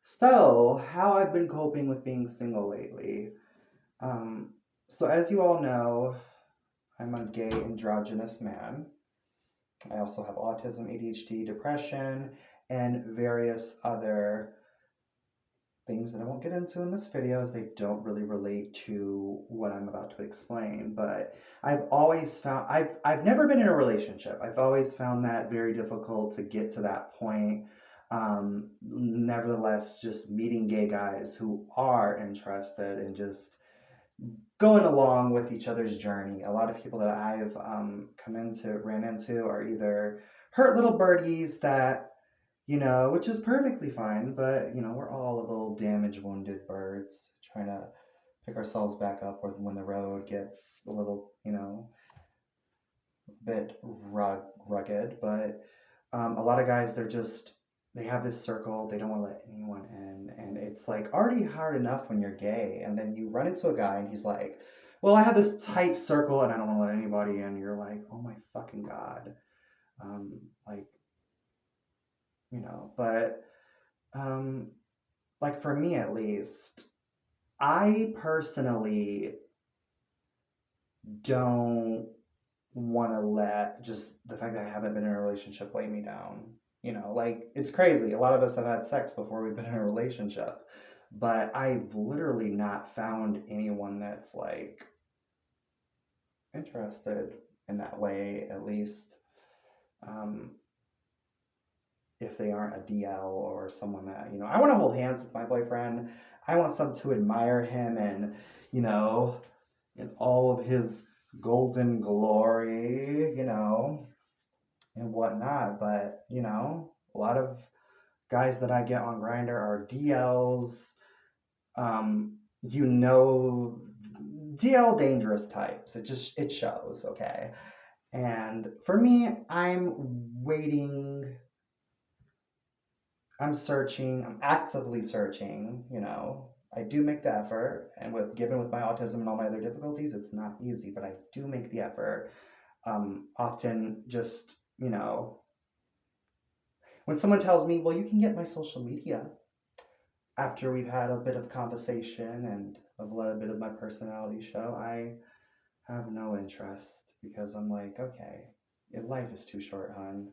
So, how I've been coping with being single lately. Um, so, as you all know, I'm a gay androgynous man. I also have autism, ADHD, depression, and various other things that I won't get into in this video as they don't really relate to what I'm about to explain. But I've always found I've never been in a relationship. I've always found that very difficult to get to that point. Nevertheless, just meeting gay guys who are interested and just going along with each other's journey. A lot of people that I've ran into are either hurt little birdies that which is perfectly fine, but we're all a little damaged, wounded birds trying to pick ourselves back up when the road gets a little, bit rugged. But a lot of guys, they have this circle, they don't want to let anyone in, and it's like already hard enough when you're gay, and then you run into a guy and he's like, "Well, I have this tight circle and I don't want to let anybody in." You're like, "Oh my fucking god!" Like but um, like for me at least, I personally don't want to let just the fact that I haven't been in a relationship weigh me down. Like it's crazy. A lot of us have had sex before we've been in a relationship, but I've literally not found anyone that's like interested in that way, at least. Um, if they aren't a DL or someone that, I want to hold hands with my boyfriend. I want some to admire him and, you know, in all of his golden glory, and whatnot. But, a lot of guys that I get on Grindr are DLs, you know, DL dangerous types. It shows, okay. And for me, I'm searching, I'm actively searching, I do make the effort, and given with my autism and all my other difficulties, it's not easy, but I do make the effort. Often just, when someone tells me, well, you can get my social media after we've had a bit of conversation and a little bit of my personality show, I have no interest because I'm like, okay, life is too short, hon.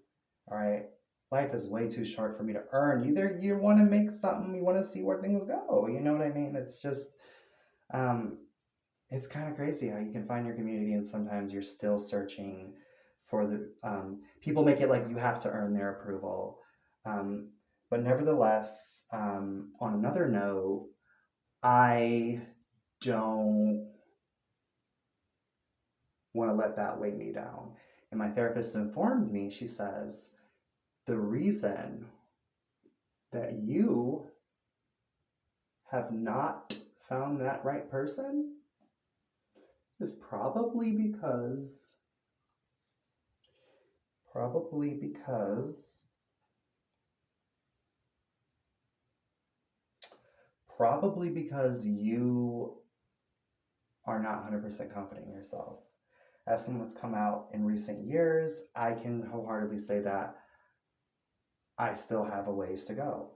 All right. Life is way too short for me to earn. Either you want to make something, you want to see where things go. You know what I mean? It's just, um, it's kind of crazy how you can find your community and sometimes you're still searching for people make it like you have to earn their approval. Um, but nevertheless, on another note, I don't want to let that weigh me down. And my therapist informed me, she says, the reason that you have not found that right person is probably because, probably because you are not 100% confident in yourself. As someone that's come out in recent years, I can wholeheartedly say that I still have a ways to go.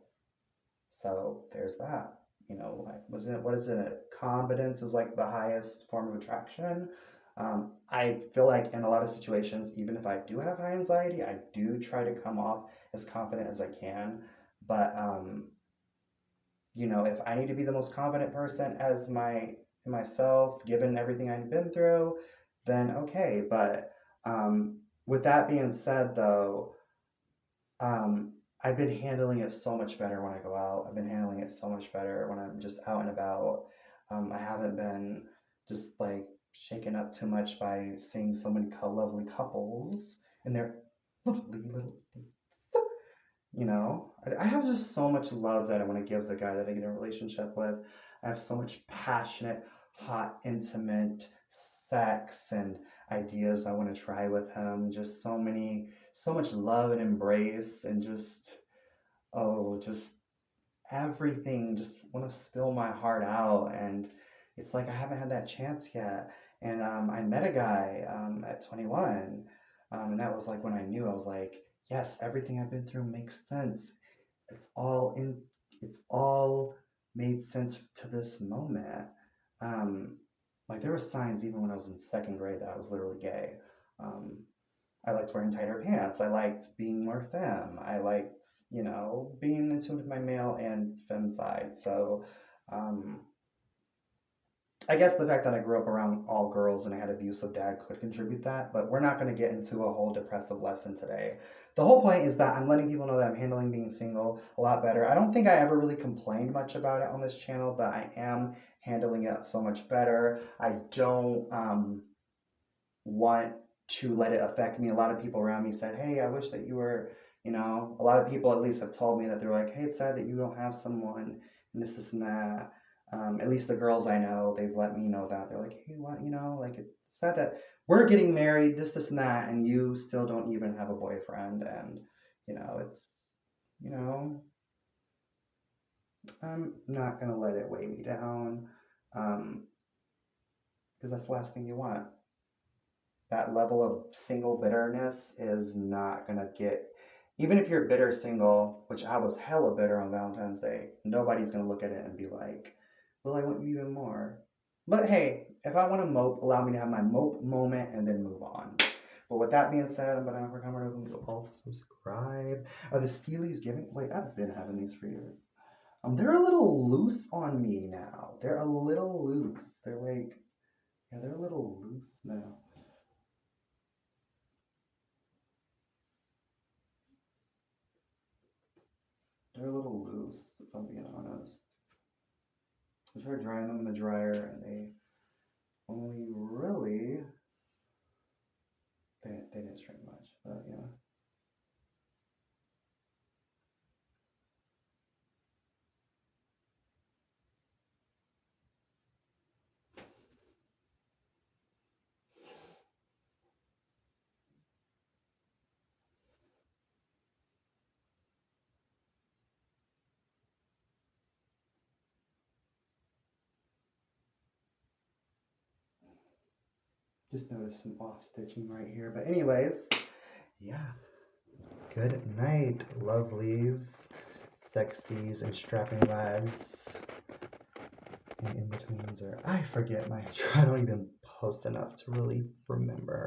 So there's that. Like what is it? Confidence is like the highest form of attraction. I feel like in a lot of situations, even if I do have high anxiety, I do try to come off as confident as I can. But if I need to be the most confident person as myself, given everything I've been through, then okay. But with that being said, though, um, I've been handling it so much better when I go out. I've been handling it so much better when I'm just out and about. I haven't been just like shaken up too much by seeing so many lovely couples and their lovely little I have just so much love that I want to give the guy that I get in a relationship with. I have so much passionate, hot, intimate sex and ideas I want to try with him. Just so much love and embrace, and just everything. Just want to spill my heart out. And it's like I haven't had that chance yet. And I met a guy at 21, and that was like when I knew I was like, yes, everything I've been through makes sense. It's all it's all made sense to this moment. Um, like there were signs even when I was in second grade that I was literally gay. Um, I liked wearing tighter pants. I liked being more femme. I liked, being in tune with my male and femme side. So, um, I guess the fact that I grew up around all girls and I had an abusive dad could contribute that, but we're not going to get into a whole depressive lesson today. The whole point is that I'm letting people know that I'm handling being single a lot better. I don't think I ever really complained much about it on this channel, but I am handling it so much better. I don't want to let it affect me. A lot of people around me said, "Hey, I wish that you were," a lot of people at least have told me that they're like, "Hey, it's sad that you don't have someone," and this and that. At least the girls I know, they've let me know that. They're like, "Hey, what, like it's sad that we're getting married, this, and that, and you still don't even have a boyfriend." And, it's, you know, I'm not going to let it weigh me down, because that's the last thing you want. That level of single bitterness is not gonna get, even if you're bitter single, which I was hella bitter on Valentine's Day, nobody's gonna look at it and be like, well, I want you even more. But hey, if I want to mope, allow me to have my mope moment and then move on. But with that being said, I'm gonna recommend them to all subscribe. Are the Steelies giving? Wait, I've been having these for years. They're a little loose on me now. They're a little loose. They're like, yeah, they're a little loose now. They're a little loose, if I'm being honest. I tried drying them in the dryer and they only really, they didn't shrink much, but yeah. Just noticed some off stitching right here. But anyways, yeah. Good night, lovelies, sexies, and strapping lads. And in betweens, or I forget my, I don't even post enough to really remember.